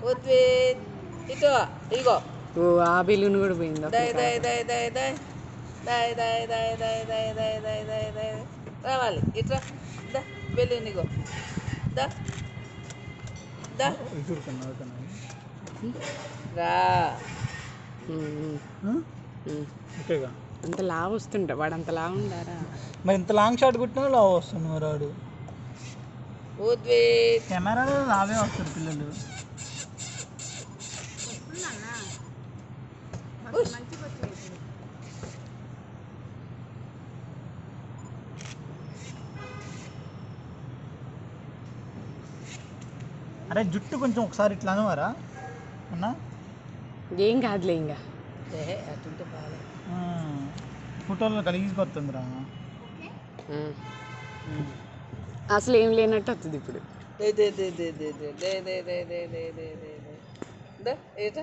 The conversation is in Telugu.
ఉద్వేద్ ఇటు ఇగో. ఓ ఆ బిల్లును కూడా పోయింది. దయ్ దయ్ దయ్ దయ్ దయ్ దయ్ దయ్ దయ్ దయ్ దయ్ దయ్ దయ్ దయ్ దయ్ రావాలి ఇట్రా. దా బెలూన్ ఇగో. దా దా రా. ఓకేగా అంత లావు వస్తుంటా వాడు అంత లావు ఉండారా. మరి ఇంత లాంగ్ షాట్ కొట్టినా లావు వస్తుంది మరి వాడు. ఉద్వేద్ కెమెరాలో లావే వస్తారు పిల్లలు. అరే జుట్టు కొంచెం ఒకసారి ఇట్లా అనవారా అన్నా? ఏం కాదులే ఇంకా అటుంటే బాగా ఫోటోలో కలిగిపోతుందిరా. అసలు ఏం లేనట్టు వస్తుంది ఇప్పుడు. They they they they they they they they they they they they they they ఏట